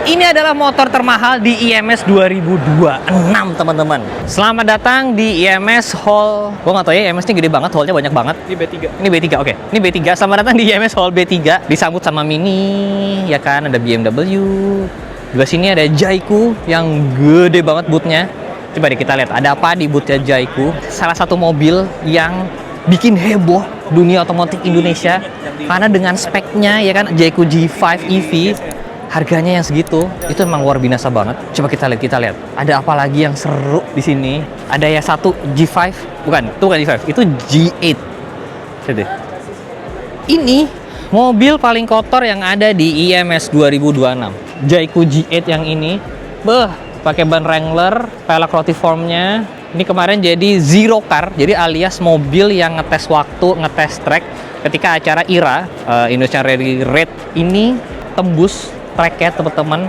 Ini adalah motor termahal di IMS 2026, teman-teman. Selamat datang di IMS Hall. Gue nggak tahu ya, IMS ini gede banget, hallnya banyak banget. Ini B3. Ini B3, oke. Ini B3. Selamat datang di IMS Hall B3. Disambut sama Mini, ya kan? Ada BMW. Di sini ada Jayco yang gede banget bootnya. Coba deh kita lihat, ada apa di bootnya Jayco. Salah satu mobil yang bikin heboh dunia otomotif Indonesia. Karena dengan speknya, ya kan, Jayco G5 EV. Harganya yang segitu, itu memang luar biasa banget. Coba kita lihat. Ada apa lagi yang seru di sini? Ada ya satu G5, bukan G5, itu G8. Lihat deh. Ini mobil paling kotor yang ada di IMS 2026. Jayco G8 yang ini, pakai ban Wrangler, velg rotiformnya. Ini kemarin jadi zero car, jadi alias mobil yang ngetes waktu, ngetes track ketika acara IRA, Indonesian Rally Raid ini tembus tracknya teman-teman,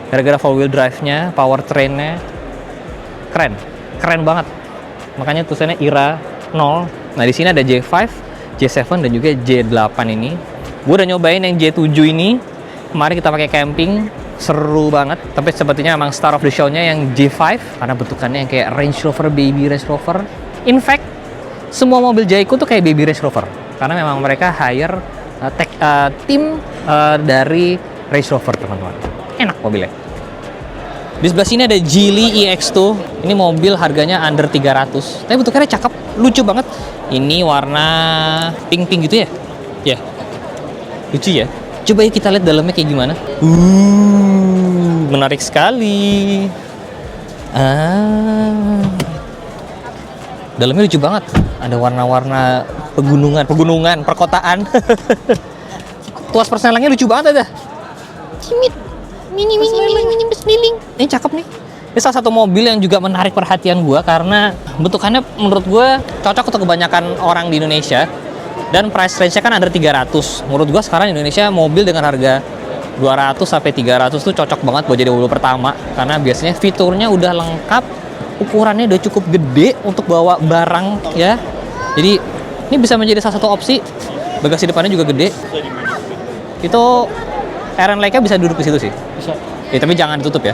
gara-gara four wheel drive-nya, powertrain-nya keren banget. Makanya tulisannya IRA 0. Nah di sini ada J5, J7 dan juga J8 ini. Gue udah nyobain yang J7 ini. Kemarin kita pakai camping, seru banget. Tapi sepertinya emang star of the show-nya yang J5 karena bentukannya yang kayak Range Rover, baby Range Rover. In fact, semua mobil Jayco tuh kayak baby Range Rover karena memang mereka hire tim dari Range Rover, teman-teman. Enak mobilnya. Di sebelah sini ada Geely EX2. Ini mobil harganya under 300. Tapi bentukannya cakep, lucu banget. Ini warna pink gitu ya? Ya. Lucu ya. Coba yuk kita lihat dalamnya kayak gimana. Menarik sekali. Dalamnya lucu banget. Ada warna-warna pegunungan, perkotaan. Tuas persnelangnya lucu banget ada. Mini besliling. Ini cakep nih. Ini salah satu mobil yang juga menarik perhatian gue karena bentukannya menurut gue cocok untuk kebanyakan orang di Indonesia dan price range-nya kan under 300. Menurut gue sekarang Indonesia mobil dengan harga 200 sampai 300 tuh cocok banget buat jadi mobil pertama karena biasanya fiturnya udah lengkap, ukurannya udah cukup gede untuk bawa barang ya. Jadi ini bisa menjadi salah satu opsi. Bagasi depannya juga gede. Itu Aaron Leica bisa duduk di situ sih. Bisa. Ya, tapi jangan ditutup ya.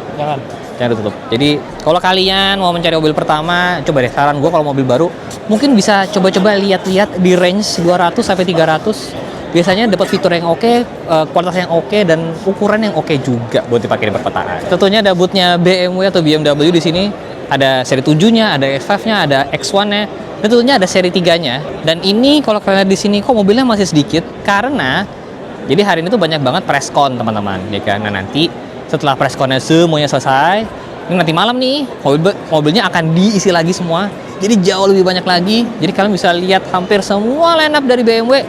Jangan ditutup. Jadi kalau kalian mau mencari mobil pertama, coba deh saran gue kalau mobil baru, mungkin bisa coba-coba lihat-lihat di range 200 sampai 300. Biasanya dapat fitur yang oke, kualitas yang oke dan ukuran yang oke juga buat dipakai di perkotaan. Tentunya ada bootnya BMW atau BMW di sini. Ada seri 7-nya, ada X5-nya, ada X1-nya. Dan tentunya ada seri 3-nya. Dan ini kalau kalian lihat di sini kok mobilnya masih sedikit karena jadi hari ini tuh banyak banget preskon teman-teman, ya kan? Nah nanti setelah preskonnya semuanya selesai, ini nanti malam nih mobilnya akan diisi lagi semua. Jadi jauh lebih banyak lagi. Jadi kalian bisa lihat hampir semua line up dari BMW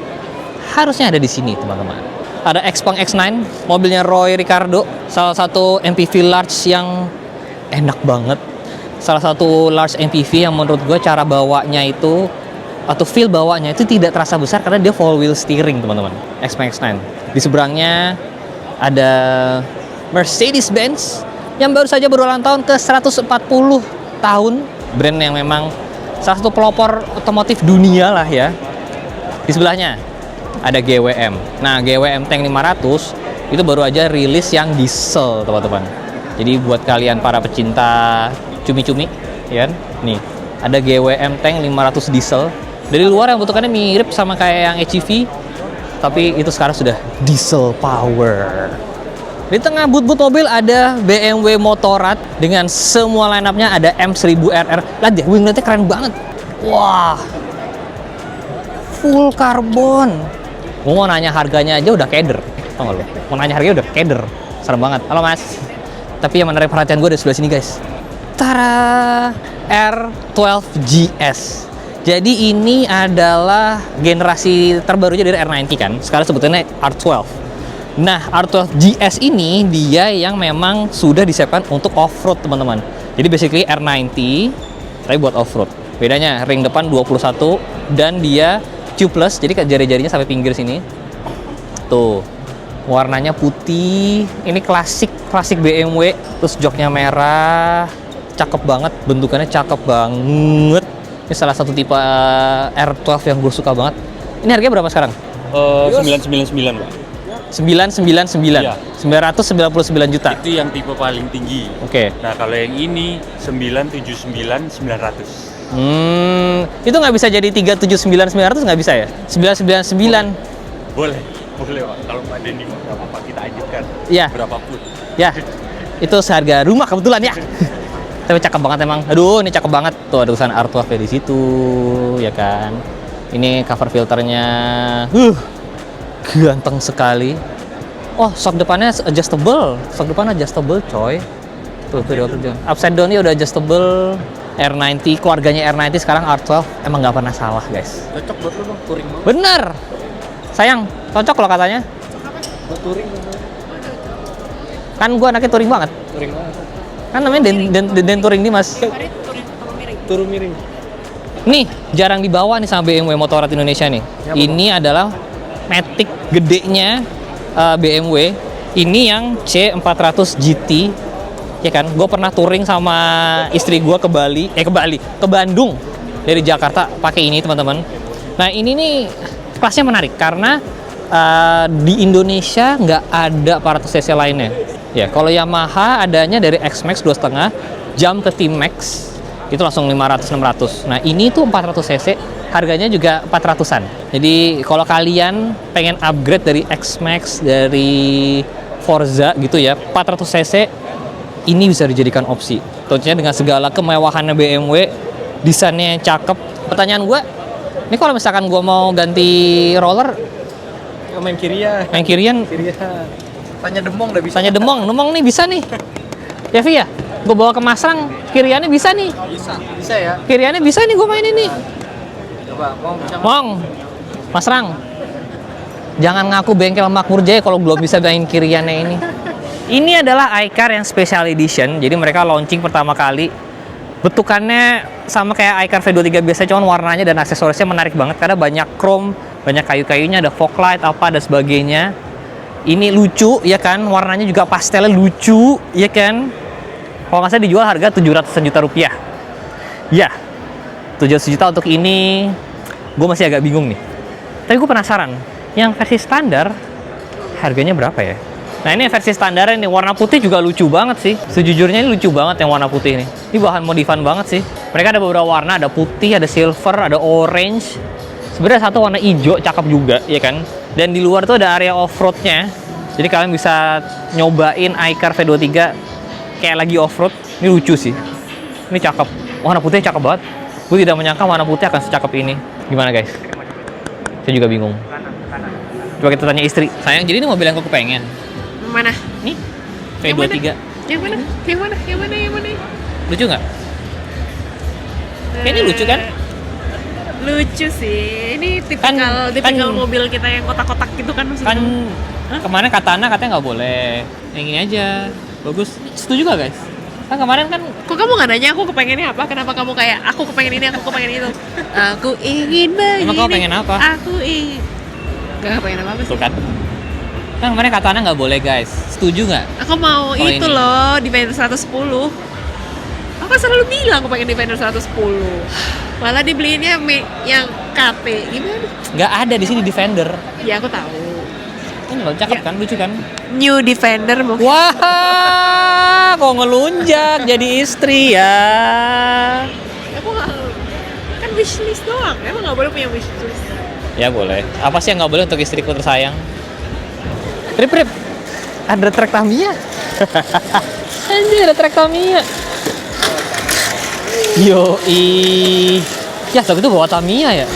harusnya ada di sini teman-teman. Ada Xpeng X9, mobilnya Roy Ricardo, salah satu MPV large yang enak banget. Salah satu large MPV yang menurut gue cara bawanya itu atau feel bawanya itu tidak terasa besar karena dia full wheel steering teman-teman. Xpeng X9. Di seberangnya ada Mercedes-Benz yang baru saja berulang tahun ke 140 tahun. Brand yang memang salah satu pelopor otomotif dunia lah ya. Di sebelahnya ada GWM. Nah GWM Tank 500 itu baru aja rilis yang diesel teman-teman. Jadi buat kalian para pecinta cumi-cumi ya kan? Nih ada GWM Tank 500 diesel. Dari luar yang bentukannya mirip sama kayak yang HEV, tapi itu sekarang sudah diesel power. Di tengah boot mobil ada BMW Motorrad dengan semua line-up-nya. Ada M1000RR. Lihat deh, wingletnya keren banget. Wah, full karbon. Gue mau nanya harganya aja udah keder. Tau gak lo? Mau nanya harganya udah keder. Serem banget. Halo mas. Tapi yang menarik perhatian gue ada sebelah sini guys. Tara, R12 GS. Jadi ini adalah generasi terbarunya dari R90 kan. Sekarang sebetulnya R12. Nah, R12 GS ini dia yang memang sudah disiapkan untuk off-road, teman-teman. Jadi basically R90 tapi buat off-road. Bedanya ring depan 21 dan dia tubeless. Jadi jari-jarinya sampai pinggir sini. Tuh. Warnanya putih. Ini klasik BMW. Terus joknya merah. Cakep banget, bentukannya cakep banget. Ini salah satu tipe R12 yang gue suka banget. Ini harganya berapa sekarang? 999, Pak. 999. Iya. 999 juta. Itu yang tipe paling tinggi. Oke. Nah, kalau yang ini 979 900. Itu nggak bisa jadi 379 900 nggak bisa ya? 999. Boleh Pak. Kalau Pak Denny mau berapa Pak, kita ajukan. Iya. Berapapun. Ya, itu seharga rumah kebetulan ya. Tapi cakep banget emang. Aduh, ini cakep banget. Tuh ada tulisan Artwave di situ, ya kan. Ini cover filternya. Ganteng sekali. Oh, shock depannya adjustable. Shock depan adjustable, coy. Tuh, video kerja. Upside down-nya udah adjustable. R90, keluarganya R90 sekarang Artwave emang nggak pernah salah, guys. Cocok buat lu Bang, touring banget. Bener. Sayang, cocok loh katanya. Buat touring. Kan gua anaknya touring banget. Touring banget. Kan namanya Den Touring nih, Mas. Turun miring. Nih, jarang dibawa nih sama BMW Motorrad Indonesia nih. Ya, ini adalah Matic gedenya BMW. Ini yang C400 GT. Ya kan, gue pernah touring sama istri gue ke Bandung dari Jakarta pakai ini, teman-teman. Nah, ini nih kelasnya menarik karena di Indonesia nggak ada 400 cc lainnya. Ya, kalau Yamaha adanya dari X-Max 2,5 jam ke T-Max itu langsung 500-600. Nah, ini tuh 400 cc, harganya juga 400-an. Jadi kalau kalian pengen upgrade dari X-Max, dari Forza gitu ya, 400 cc ini bisa dijadikan opsi. Tentunya dengan segala kemewahannya BMW, desainnya yang cakep. Pertanyaan gue, ini kalau misalkan gue mau ganti roller, Main kirian. main kirian, Tanya Demong udah bisa. tanya Demong nih bisa nih. Ya Vi ya, gue bawa ke Masrang, kiriannya bisa nih. Bisa ya. Kiriannya bisa nih gue main ini. Coba bisa. Mong, Masrang. Jangan ngaku bengkel Makmur Jaya kalau belum bisa main kiriannya ini. Ini adalah iCar yang special edition, jadi mereka launching pertama kali. Bentukannya sama kayak iCar V23 biasa, cuman warnanya dan aksesorisnya menarik banget karena banyak chrome, banyak kayu-kayunya, ada fog light, apa, dan sebagainya. Ini lucu, ya kan? Warnanya juga pastelnya lucu, ya kan? Kalau nggak salah dijual harga 700 juta rupiah. Ya, 700 juta untuk ini, gue masih agak bingung nih. Tapi gue penasaran, yang versi standar, harganya berapa ya? Nah, ini versi standar ini, warna putih juga lucu banget sih. Sejujurnya ini lucu banget yang warna putih ini. Ini bahan modifan banget sih. Mereka ada beberapa warna, ada putih, ada silver, ada orange. Sebenarnya satu warna hijau, cakep juga, ya kan? Dan di luar tuh ada area off-roadnya. Jadi kalian bisa nyobain iCar V23 kayak lagi off-road. Ini lucu sih. Ini cakep. Warna putih cakep banget. Gue tidak menyangka warna putih akan secakep ini. Gimana guys? Saya juga bingung. Coba kita tanya istri. Sayang, jadi ini mobil yang gue kepengen. Mana? Nih, V23. Yang mana? Yang mana? Yang mana? Yang mana? Lucu nggak? Kayaknya lucu kan? Lucu sih. Ini tipikal mobil kita yang kotak-kotak gitu kan maksudnya. Kan kemarin Katana katanya nggak boleh. Yang ini aja. Bagus. Setuju nggak guys? Kan kemarin kan Kok kamu nggak nanya aku kepengennya apa? Kenapa kamu kayak aku kepengen ini, aku kepengen itu? Aku ingin begini. Emang kamu pengen apa? Aku ingin. Gak pengen apa-apa sih. tuh kan. Kan kemarin Katana nggak boleh guys. Setuju nggak? Aku mau Oh, itu ini. loh, Defender 110. Aku kan selalu bilang aku pengen Defender 110. Malah dibeliinnya yang KT. Gimana? Nggak ada di sini Defender. Ya aku tahu. Ini loh cakep Ya. kan, lucu kan? New Defender mungkin. Wah, kok ngelunjak jadi istri ya? Aku nggak, kan wishlist doang. Emang nggak boleh punya wishlist. Ya boleh. Apa sih yang nggak boleh untuk istriku tersayang? Rip, ada trek Tamiya. Anjir, ada trek Tamiya. Yoi. Ya, tapi itu bawa Tamiya ya?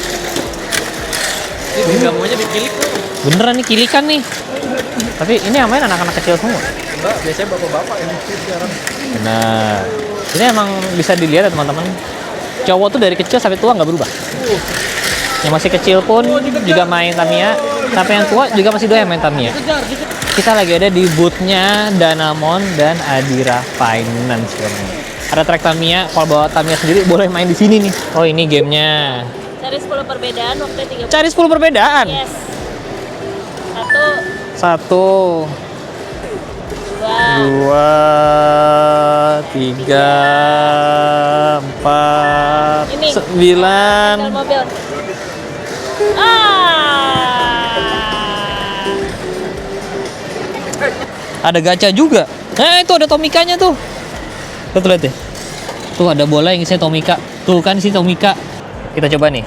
Ini dinamonya dikilik tuh. Beneran nih, kilikan nih. Tapi ini yang main anak-anak kecil semua. Enggak, biasanya bapak-bapak yang nyetir sekarang. Benar. Ini emang bisa dilihat ya teman-teman. Cowok tuh dari kecil sampai tua nggak berubah. Yang masih kecil pun juga main Tamiya, sampai yang tua juga masih doyan main Tamiya. Kita lagi ada di booth-nya Danamon dan Adira Finance. Ada trek Tamiya, kalau bawa Tamiya sendiri boleh main di sini nih. Oh, ini gamenya. Cari 10 perbedaan waktu 30. Cari 10 perbedaan. Yes. 1, 2, 2, 3, 4, Ini. 9. tinggal mobil. Ada gacha juga. Nah, itu ada Tomikanya tuh. Tuh lihat deh. Tuh ada bola yang isinya Tomika. Tuh kan isi Tomika. Kita coba nih.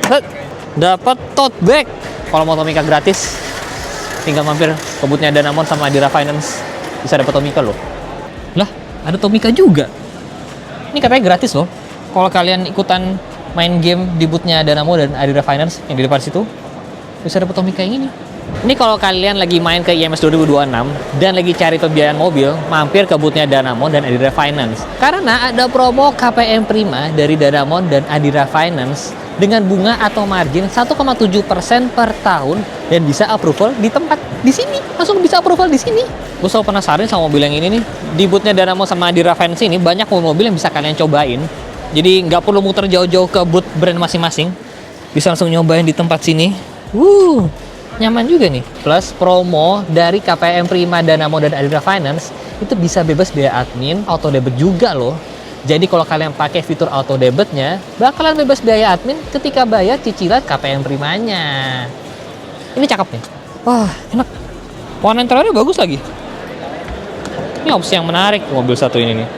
Set. Dapat tote bag. Kalau mau Tomika gratis, tinggal mampir ke booth-nya Danamon sama Adira Finance. Bisa dapat Tomika loh. Lah, ada Tomika juga. Ini katanya gratis loh. Kalau kalian ikutan main game di booth-nya Danamon dan Adira Finance yang di depan situ, bisa dapat Tomika yang ini. Ini kalau kalian lagi main ke IMS 2026 dan lagi cari pembiayaan mobil, mampir ke booth-nya Danamon dan Adira Finance. Karena ada promo KPM Prima dari Danamon dan Adira Finance dengan bunga atau margin 1,7% per tahun dan bisa approval di tempat di sini. Langsung bisa approval di sini. Gue selalu penasaran sama mobil yang ini nih. Di booth-nya Danamon sama Adira Finance ini banyak mobil yang bisa kalian cobain. Jadi nggak perlu muter jauh-jauh ke booth brand masing-masing. Bisa langsung nyobain di tempat sini. Nyaman juga nih. Plus promo dari KPM Prima, Danamon dan Adira Finance itu bisa bebas biaya admin, auto debit juga loh. Jadi kalau kalian pakai fitur auto debitnya, bakalan bebas biaya admin ketika bayar cicilan KPM Primanya. Ini cakep nih. Wah, enak. Warna interiornya bagus lagi. Ini opsi yang menarik mobil satu ini nih.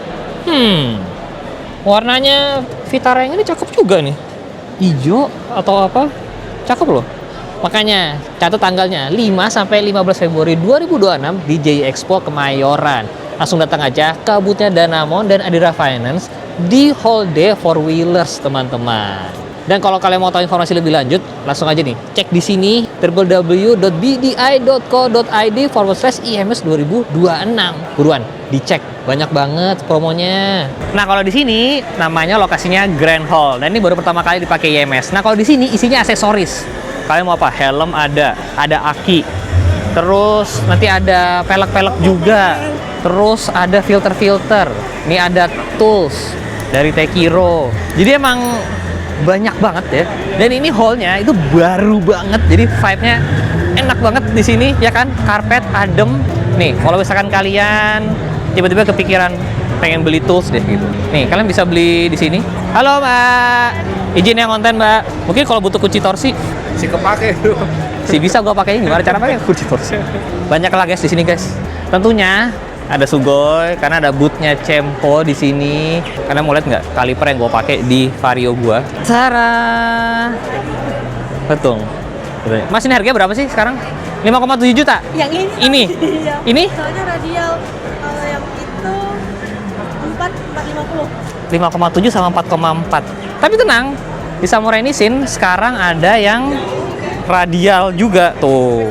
Warnanya Vitara yang ini cakep juga nih. Hijau atau apa? Cakep loh. Makanya catat tanggalnya 5 sampai 15 Februari 2026 di JI Expo Kemayoran. Langsung datang aja ke booth-nya Danamon dan Adira Finance di Hall D Four Wheelers, teman-teman. Dan kalau kalian mau tahu informasi lebih lanjut, langsung aja nih cek di sini www.bdi.co.id/IMS 2026. Buruan dicek, banyak banget promonya. Nah, kalau di sini namanya lokasinya Grand Hall dan ini baru pertama kali dipakai IMS. Nah, kalau di sini isinya aksesoris. Kalian mau apa? Helm ada aki. Terus nanti ada pelek-pelek juga. Terus ada filter-filter. Ini ada tools dari Tekiro. Jadi emang banyak banget ya. Dan ini hallnya itu baru banget. Jadi vibe-nya enak banget di sini ya kan. Karpet adem. Nih, kalau misalkan kalian tiba-tiba kepikiran pengen beli tools deh gitu. Nih, kalian bisa beli di sini. Halo, Mbak. Izin yang konten, Mbak. Mungkin kalau butuh kunci torsi Si kepake tuh. si bisa gua pakai gimana cara pakai kunci torsi. Banyak lah guys di sini guys. Tentunya ada Sugoi karena ada bootnya Cempo di sini. Karena mau lihat nggak kaliper yang gua pakai di Vario gua. Cara betul. Mas ini harganya berapa sih sekarang? 5,7 juta. Yang ini? Ini? Iya. Ini? Soalnya radial. Kalau yang itu 4,50. 5,7 sama 4,4. Tapi tenang, di Samurai Nissin sekarang ada yang radial juga tuh.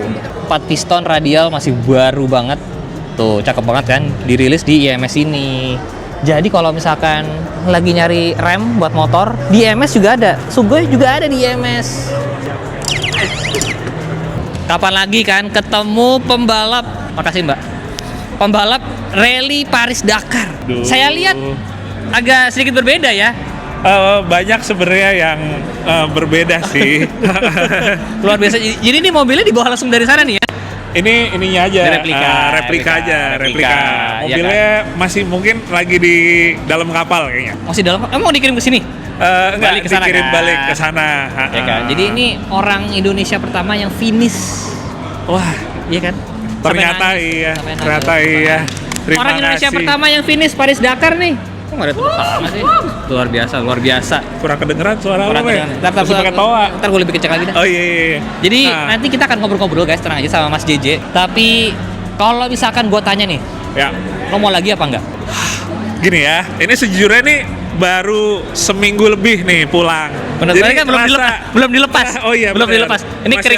4 piston radial masih baru banget. Tuh, cakep banget kan, dirilis di IMS ini. Jadi kalau misalkan lagi nyari rem buat motor, di IMS juga ada. Sugoi juga ada di IMS. Kapan lagi kan ketemu pembalap? Makasih, Mbak. Pembalap rally Paris Dakar. Saya lihat agak sedikit berbeda ya. Banyak sebenarnya yang berbeda sih. Luar biasa. Jadi ini mobilnya dibawa langsung dari sana nih ya? Ini ininya aja. Replika Aja. replika. Mobilnya masih mungkin lagi di dalam kapal kayaknya. Masih dalam. Emang mau dikirim ke sini? Enggak, Balik ke sana, dikirim kan? balik ke sana. Ya kan. Jadi ini orang Indonesia pertama yang finish. Wah, Iya kan? ternyata Sampai nangis. iya. Sampai nangis. Ternyata iya. Terima Orang Indonesia kasih. pertama yang finish Paris Dakar nih. Kok nggak ada tepuk tangan sih? Luar biasa, luar biasa. Kurang kedengeran suara Orang lo, Be. Ntar Masih pakai toa. Ntar gue lebih kecil lagi dah. Oh iya. Jadi Nah, nanti kita akan ngobrol-ngobrol guys, tenang aja sama Mas JJ. Tapi kalau misalkan gue tanya nih, ya. lo mau lagi apa enggak? Gini ya, ini sejujurnya nih baru seminggu lebih nih pulang. Benar, Jadi kan belum dilepas. Oh iya, belum benar. dilepas. Ini Masih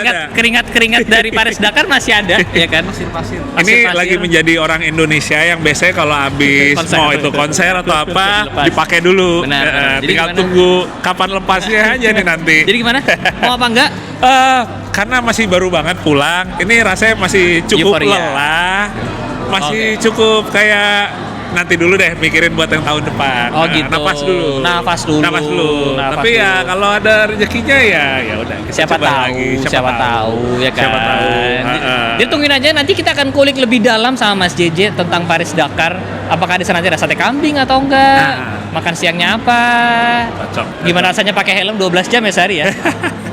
keringat dari Paris Dakar masih ada, ya kan? Pasir. Ini lagi menjadi orang Indonesia yang biasanya kalau habis Konser. mau itu konser atau apa Dilepas. dipakai dulu. Benar, benar. Jadi Tinggal gimana? tunggu kapan lepasnya aja nih nanti. Jadi gimana? Mau apa enggak? Karena masih baru banget pulang, ini rasanya masih cukup Euforia. lelah, masih Oke. cukup kayak nanti dulu deh mikirin buat yang tahun depan. Oh, gitu. Nafas dulu. Nafas dulu. Nafas Tapi ya dulu. kalau ada rezekinya ya udah. Kita Siapa coba tahu, lagi. siapa tahu ya kan. Siapa tahu. Jadi tungguin aja, nanti kita akan kulik lebih dalam sama Mas JJ tentang Paris Dakar. Apakah di sana nanti ada sate kambing atau enggak? Nah. Makan siangnya apa? Cocok. Gimana rasanya pakai helm 12 jam ya sehari ya?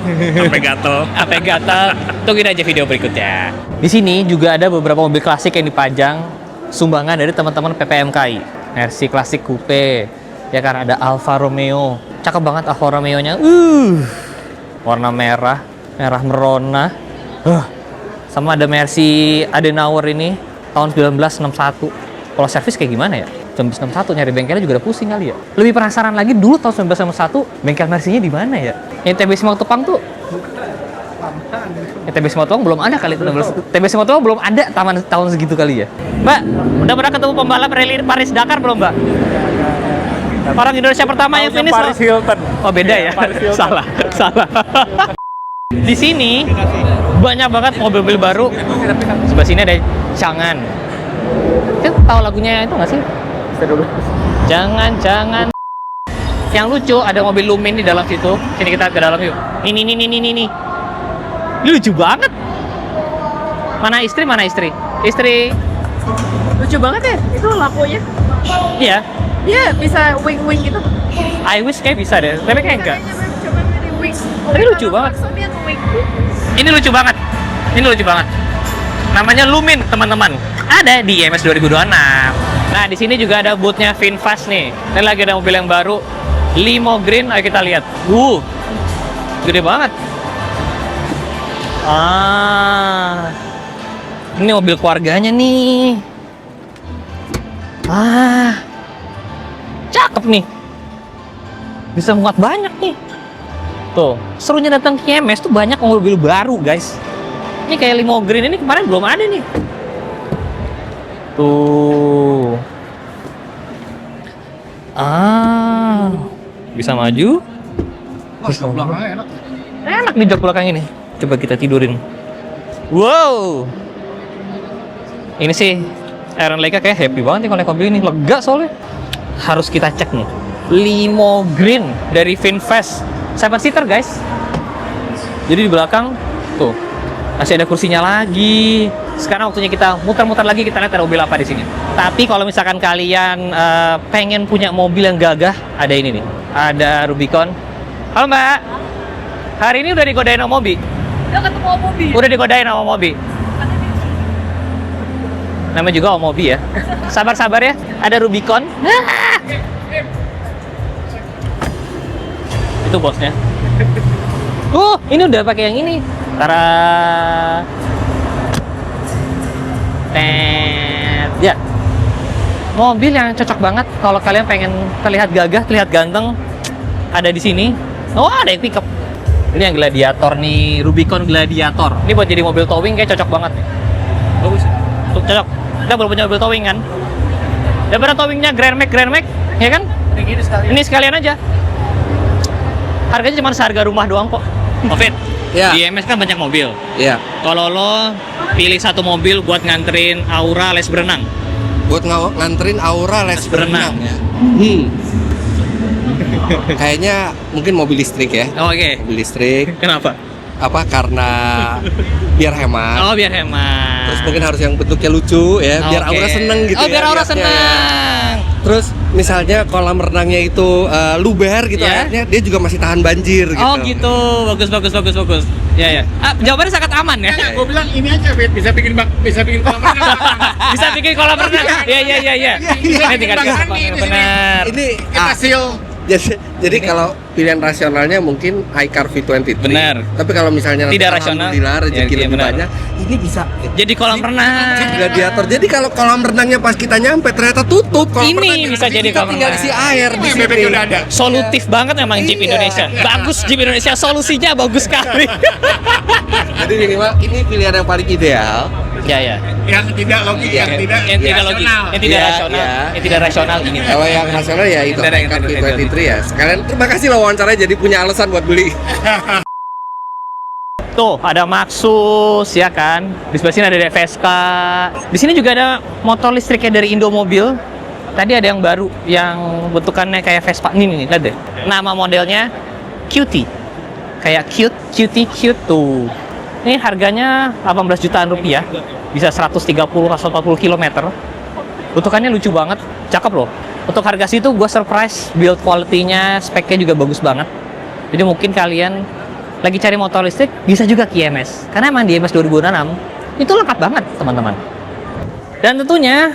Sampai gatel. Sampai gatal. Tungguin aja video berikutnya. Di sini juga ada beberapa mobil klasik yang dipajang sumbangan dari teman-teman PPMKI. Versi klasik coupe. Ya kan ada Alfa Romeo. Cakep banget Alfa Romeo-nya. Warna merah, merah merona. Sama ada Mercy Adenauer ini tahun 1961. Kalau servis kayak gimana ya? 1961 nyari bengkelnya juga udah pusing kali ya. Lebih penasaran lagi dulu tahun 1961 bengkel Mercy-nya di mana ya? Yang TB Simatupang tuh TB Simatupang belum ada kali itu. TB Simatupang belum ada tahun segitu kali ya. Mbak, udah pernah ketemu pembalap rally Paris Dakar belum, Mbak? Orang Indonesia pertama yang finish Paris Hilton. Oh, beda ya? Salah. Di sini banyak banget mobil-mobil baru. Sebelah sini ada Jangan. Kan tahu lagunya itu nggak sih? Jangan. Yang lucu ada mobil Lumin di dalam situ. Sini kita ke dalam yuk. Ini. Ini lucu banget. Mana istri? Istri. Lucu banget ya, itu lampunya. Iya. Iya, bisa wing-wing gitu. I wish kayak bisa deh, tapi kayak enggak. Coba dari wing. Tapi lucu banget. Maksudnya wing. Ini lucu banget. Namanya Lumin, teman-teman. Ada di IMS 2026. Nah, di sini juga ada booth-nya VinFast nih. Ini lagi ada mobil yang baru, Limo Green. Ayo kita lihat. Gede banget. Ini mobil keluarganya nih. Cakep nih. Bisa muat banyak nih. Tuh, serunya datang ke IMS tuh banyak mobil baru, guys. Ini kayak Limo Green ini kemarin belum ada nih. Tuh. Bisa maju. belakangnya enak. Enak nih jok belakang ini. Coba kita tidurin. Wow. Ini sih Aaron Leica kayak happy banget nih kalau naik mobil ini. Lega soalnya. Harus kita cek nih. Limo Green dari VinFast. 7-seater guys. Jadi di belakang tuh masih ada kursinya lagi. Sekarang waktunya kita muter-muter lagi, kita lihat ada mobil apa di sini. Tapi kalau misalkan kalian pengen punya mobil yang gagah, ada ini nih. Ada Rubicon. Halo Mbak. Hari ini udah digodain sama Mobi? Udah ketemu Mobi. Udah digodain sama Mobi. Namanya juga Mobi ya. Sabar-sabar ya. Ada Rubicon. Itu bosnya. Ini udah pakai yang ini. Tara. Ya. Mobil yang cocok banget kalau kalian pengen terlihat gagah, terlihat ganteng. Ada di sini. Ada yang pickup. Ini yang Gladiator nih, Rubicon Gladiator. Ini buat jadi mobil towing kayak cocok banget nih. Bagus. Tuh, cocok. Kita belum punya mobil towing kan? Daripada towingnya Grand Max, ya kan? Ini sekalian aja. Harganya cuma seharga rumah doang kok. Fit, Ya. di IMS kan banyak mobil. Iya. Kalau lo pilih satu mobil buat nganterin Aura les berenang. Buat nganterin Aura les berenang ya. Kayaknya mungkin mobil listrik ya. Oke. Mobil listrik. Kenapa? Apa karena biar hemat. Oh, biar hemat. Terus mungkin harus yang bentuknya lucu ya, biar Oke. Aura seneng gitu Oh, ya. biar Aura liatnya ya. seneng. Terus misalnya kolam renangnya itu luber gitu, Ya. airnya dia juga masih tahan banjir gitu. Oh gitu, bagus. Ya. Jawabannya sangat aman ya. Gue bilang ini aja, Bet. Bisa bikin kolam renang. Bisa bikin kolam renang. Iya. Ini tinggal Bang Hani di sini. benar. Ini Kita seal. jadi kalau pilihan rasionalnya mungkin iCar V23. Benar. Tapi kalau misalnya Tidak nanti rasional. alhamdulillah rezeki Ya, lebih benar. banyak, ini bisa Jadi kolam renang. Jeep Gladiator. Jadi kalau kolam renangnya pas kita nyampe ternyata tutup kolam Ini renangnya. bisa jadi Kita kolam tinggal renang. isi air di Bebek sini. udah ada. Solutif banget memang Jeep Iya. Indonesia. Bagus Jeep Indonesia, solusinya bagus sekali. Jadi minimal ini pilihan yang paling ideal. Ya. Yang tidak logis, Iya. Yang tidak logis, yang tidak Iya, rasional, iya. yang tidak rasional ini. Kalau yang rasional ya itu Benar, iCar yang V23 ya. Sekalian terima kasih loh wawancaranya, jadi punya alasan buat beli. Tuh, ada Maxus ya kan. Di sebelah sini ada DVSK. Di sini juga ada motor listriknya dari Indomobil. Tadi ada yang baru yang bentukannya kayak Vespa. Nih, lihat deh. Nama modelnya Cutie. Kayak cute tuh. Ini harganya 18 jutaan rupiah. Bisa 130-140 km. Bentukannya lucu banget. Cakep loh. Untuk harga situ gue surprise. Build quality-nya, speknya juga bagus banget. Jadi mungkin kalian lagi cari motor listrik, bisa juga ke IMS. Karena emang di IMS 2006 itu lengkap banget, teman-teman. Dan tentunya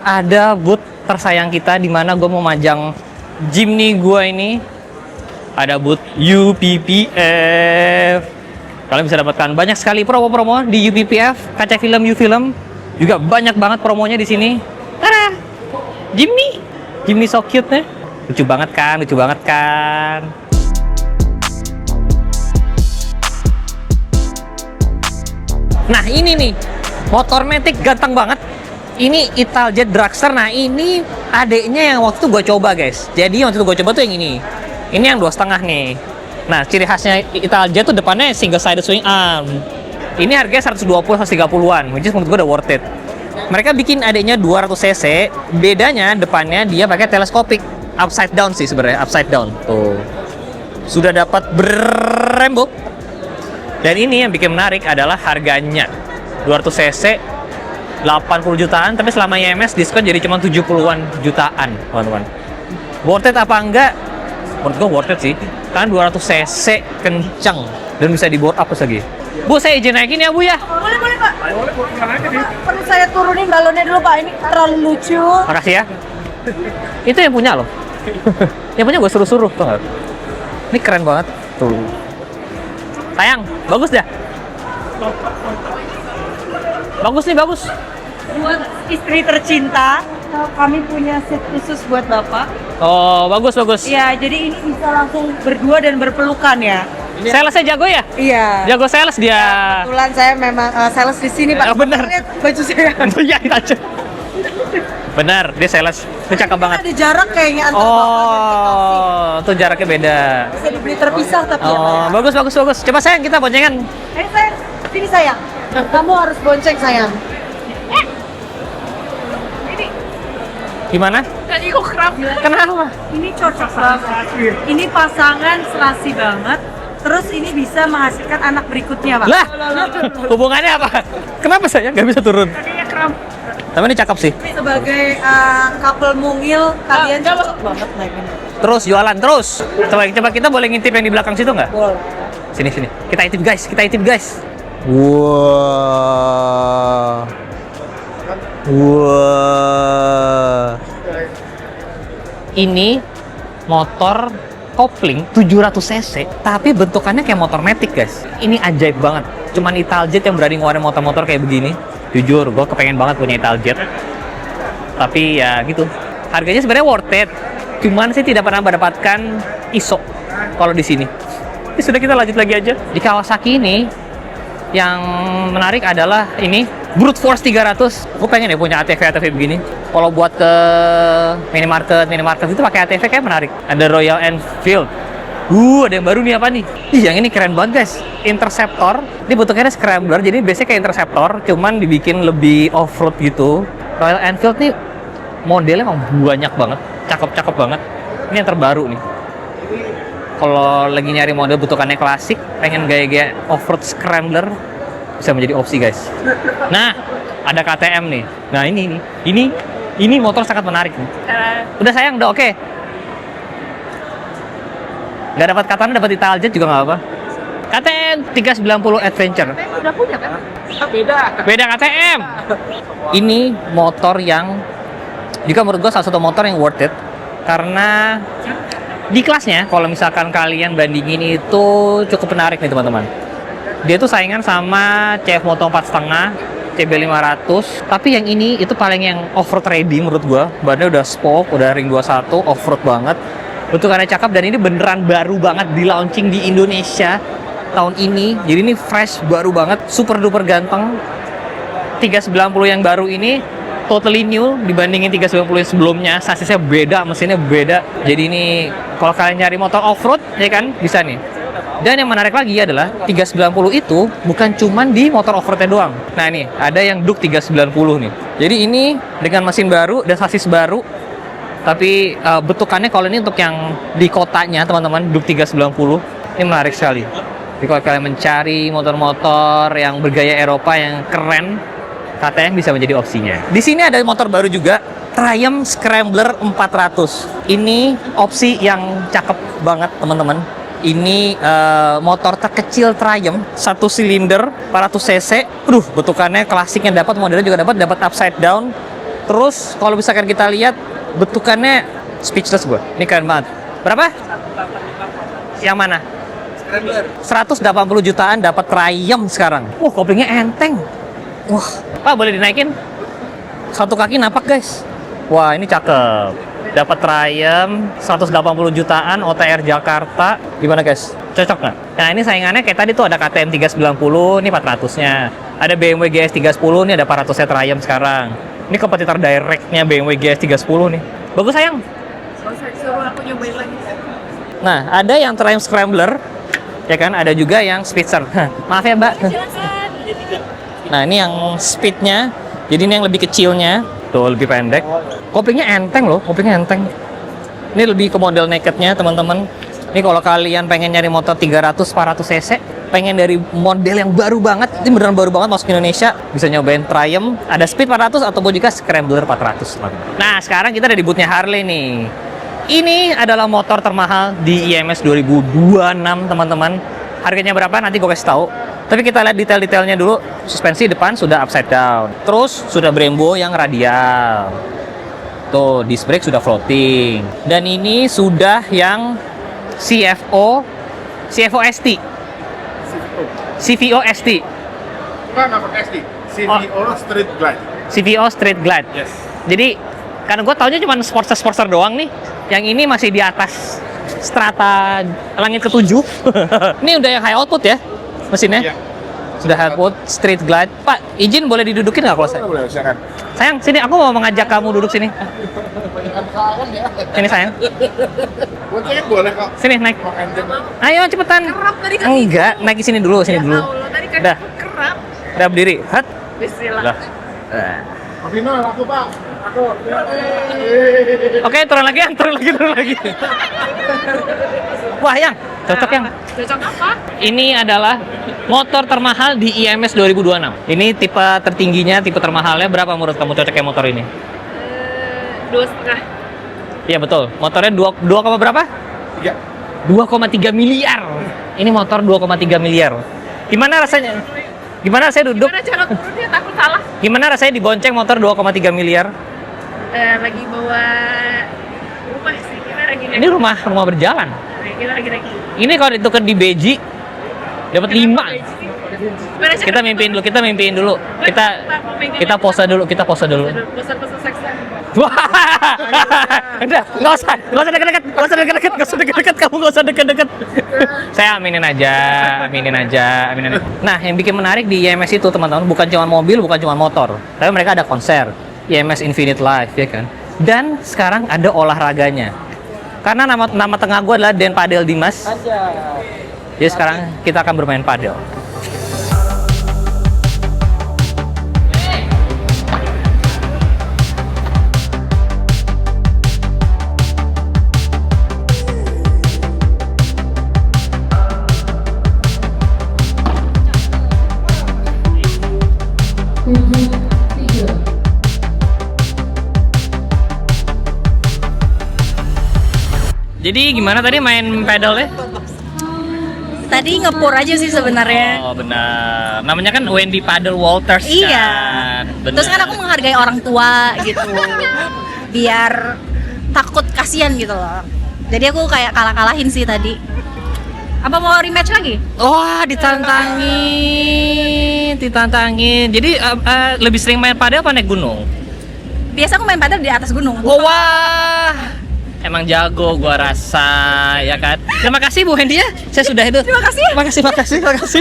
ada booth tersayang kita di mana gue mau majang Jimny gue ini. Ada booth UPPF. Kalian bisa dapatkan banyak sekali promo-promo di UPPF, kaca film U-Film. Juga banyak banget promonya di sini. Tada! Jimny so cute nih. Lucu banget kan, lucu banget kan. Nah ini nih, motor Matic ganteng banget. Ini Italjet Dragster. Nah ini adeknya yang waktu itu gue coba guys. Jadi waktu itu gue coba tuh yang ini. Ini yang 2,5 nih. Nah ciri khasnya Italjet tuh depannya single sided swing arm. Ini harganya 120-130an, which is menurut gue udah worth it. Mereka bikin adeknya 200 cc. Bedanya depannya dia pakai teleskopik, upside down sih sebenarnya, upside down. Tuh. Sudah dapat berembok. Dan ini yang bikin menarik adalah harganya 200 cc 80 jutaan, tapi selama IMS diskon jadi cuma 70-an jutaan, teman-teman. Worth it apa enggak? Menurut gue worth it sih. Kan 200 cc kencang dan bisa di board up lagi. Bu, saya izin naikin ya, Bu ya. Boleh, boleh, Pak. Boleh, pulang aja nih. Perlu saya turunin balonnya dulu, Pak. Ini terlalu lucu. Makasih ya. Itu yang punya loh. Yang punya gue suruh-suruh, tuh nggak? Ini keren banget. Tuh. Sayang, bagus dah. Bagus nih, bagus. Buat istri tercinta, kami punya set khusus buat Bapak. Oh, bagus, bagus. Iya, jadi ini bisa langsung berdua dan berpelukan ya. Salesnya jago ya? Iya. Jago sales dia. Kebetulan saya memang sales di sini, Pak. Oh, bener. Lihat baju saya. Iya, aja. Benar, dia sales. Itu cakep banget. Ada jarak kayaknya antara Bapak dan Kekasih. Oh, tuh jaraknya beda. Bisa dibeli terpisah tapi ya, Pak. Oh, bagus, bagus, bagus. Coba sayang, kita boncengan. Sayang, sini sayang. Kamu harus bonceng sayang. Gimana? Tadi kok kerap. Kenapa? Ini cocok banget. Ini pasangan serasi banget. Terus ini bisa menghasilkan anak berikutnya, Pak. Lah, hubungannya apa? Kenapa saya nggak bisa turun? Tadinya kram. Tapi ini cakep sih. Sebagai couple mungil, kalian cocok banget naik ini. Terus jualan terus. Coba kita boleh ngintip yang di belakang situ nggak? Boleh. Sini. Kita intip guys. Wah. Ini motor kopling 700 cc, tapi bentukannya kayak motor Matic guys. Ini ajaib banget. Cuman Italjet yang berani ngeluarin motor-motor kayak begini. Jujur, gue kepengen banget punya Italjet. Tapi ya gitu. Harganya sebenarnya worth it. Cuman sih tidak pernah mendapatkan ISO kalau di sini. Ya sudah, kita lanjut lagi aja. Di Kawasaki ini yang menarik adalah ini Brute Force 300. Gue pengen ya punya ATV begini. Kalau buat ke minimarket itu pakai ATV kayak menarik. Ada Royal Enfield. Ada yang baru nih, apa nih? Ih, yang ini keren banget guys. Interceptor. Ini bentuknya scrambler, jadi biasanya kayak Interceptor, cuman dibikin lebih off-road gitu. Royal Enfield nih modelnya emang banyak banget, cakep banget. Ini yang terbaru nih. Kalau lagi nyari model bentukannya klasik, pengen gaya-gaya off-road scrambler, bisa menjadi opsi guys. Nah, ada KTM nih. Nah ini motor sangat menarik nih. Udah sayang, udah oke. Nggak dapat Katana, dapat Italjet juga nggak apa. KTM 390 Adventure. Udah punya kan? Beda KTM. Ini motor yang juga menurut gue salah satu motor yang worth it karena di kelasnya, kalau misalkan kalian bandingin itu cukup menarik nih teman-teman. Dia tuh saingan sama CF Moto 4,5, CB500. Tapi yang ini itu paling yang off-road ready menurut gua. Bannya udah spoke, udah ring 21, off-road banget. Bentukannya cakep dan ini beneran baru banget di launching di Indonesia tahun ini. Jadi ini fresh, baru banget, super duper ganteng. 390 yang baru ini totally new dibandingin 390 yang sebelumnya. Sasisnya beda, mesinnya beda. Jadi ini kalau kalian nyari motor off-road ya kan bisa nih. Dan yang menarik lagi adalah 390 itu bukan cuman di motor off-roadnya doang. Nah nih, ada yang Duke 390 nih. Jadi ini dengan mesin baru dan sasis baru. Tapi bentukannya kalau ini untuk yang di kotanya teman-teman, Duke 390 ini menarik sekali. Jadi kalau kalian mencari motor-motor yang bergaya Eropa yang keren, KTM bisa menjadi opsinya. Di sini ada motor baru juga, Triumph Scrambler 400. Ini opsi yang cakep banget teman-teman. Ini motor terkecil Triumph, 1 silinder, 400 cc. Bentukannya klasiknya dapat, modelnya juga dapat upside down. Terus kalau misalkan kita lihat bentukannya speechless gue. Ini keren banget. Berapa? Yang mana? 180 jutaan dapat Triumph sekarang. Koplingnya enteng. Pak boleh dinaikin? Satu kaki napak guys. Wah ini cakep. Dapat Triumph 180 jutaan OTR Jakarta. Gimana guys? Cocok nggak? Nah ini saingannya kayak tadi tuh ada KTM 390, ini 400-nya. Ada BMW GS 310, ini ada 400-nya Triumph sekarang. Ini kompetitor directnya BMW GS 310 nih. Bagus sayang. Suruh aku nyobain lagi. Nah, ada yang Triumph Scrambler, ya kan? Ada juga yang Speedster. Maaf ya, Mbak. Nah, ini yang speednya. Jadi ini yang lebih kecilnya. Tuh, lebih pendek. Koplingnya enteng loh, koplingnya enteng. Ini lebih ke model nakednya, teman-teman. Ini kalau kalian pengen nyari motor 300-400 cc, pengen dari model yang baru banget, ini beneran baru banget masuk Indonesia, bisa nyobain Triumph, ada Speed 400 ataupun juga Scrambler 400. Nah, sekarang kita ada di boothnya Harley nih. Ini adalah motor termahal di IMS 2026, teman-teman. Harganya berapa nanti gue kasih tahu. Tapi kita lihat detail-detailnya dulu. Suspensi depan sudah upside down. Terus sudah Brembo yang radial. Tuh, disc brake sudah floating. Dan ini sudah yang CVO ST. CVO ST. Bukan apa SD. CVO Street Glide. CVO Street Glide. Yes. Jadi karena gue taunya cuma Sportster doang nih. Yang ini masih di atas strata langit ke-7. Ini udah yang high output ya mesinnya. Iya. Sudah high output Street Glide. Pak, izin boleh didudukin nggak kalau saya? Boleh, silakan. Sayang, sini aku mau mengajak kamu duduk sini. Sini sayang. Boncengnya boleh kok. Sini naik. Mau enteng. Ayo cepetan. Kerap tadi kan. Enggak, naik di sini dulu, sini dulu. Allah, tadi kan Dah. kerap. Udah berdiri. Hat. Bismillah. Dah. Pak Vino, aku Pak. Aku. Oke, turun lagi. Wah, yang cocok yang. Cocok apa? Ini adalah motor termahal di IMS 2026. Ini tipe tertingginya, tipe termahalnya berapa menurut kamu cocoknya motor ini? 2,5. Iya betul. Motornya 2 berapa? 2,3 miliar. Ini motor 2,3 miliar. Gimana rasanya? Gimana rasanya duduk? Gimana cara turunnya? Takut salah. Gimana rasanya dibonceng motor 2,3 miliar? Lagi bawa rumah sih. Gimana gini? Ini rumah berjalan. Gimana gini? Ini kalau ditukar di Beji dapat 5. Gimana cara Kita mimpiin dulu. Kita pose dulu. Bosan-bosan seks. Wah, udah, nggak usah deket-deket, kamu nggak usah deket-deket. Saya aminin aja. Nah, yang bikin menarik di IMS itu teman-teman, bukan cuma mobil, bukan cuma motor, tapi mereka ada konser, IMS Infinite Live, ya kan. Dan sekarang ada olahraganya. Karena nama tengah gue adalah Den Padel Dimas. Jadi sekarang kita akan bermain padel. Jadi gimana tadi main paddle ya? Tadi ngepur aja sih sebenarnya. Oh benar. Namanya kan Wendy Paddle Walters Iya. kan. Benar. Terus kan aku menghargai orang tua gitu. Biar takut kasihan gitu loh. Jadi aku kayak kalah-kalahin sih tadi. Apa mau rematch lagi? Wah, ditantangin. Jadi lebih sering main paddle apa naik gunung? Biasa aku main padel di atas gunung. Oh, wah. Emang jago gua rasa, ya kan? Terima kasih Bu Hendy ya. Saya sudah itu. Terima kasih. Terima kasih.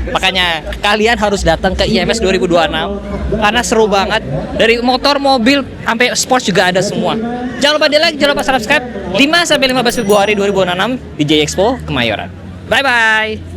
Makanya kalian harus datang ke IMS 2026 karena seru banget. Dari motor, mobil sampai sports juga ada semua. Jangan lupa di like, jangan lupa subscribe. 5 sampai 15 Februari 2026 di J Expo Kemayoran. Bye bye.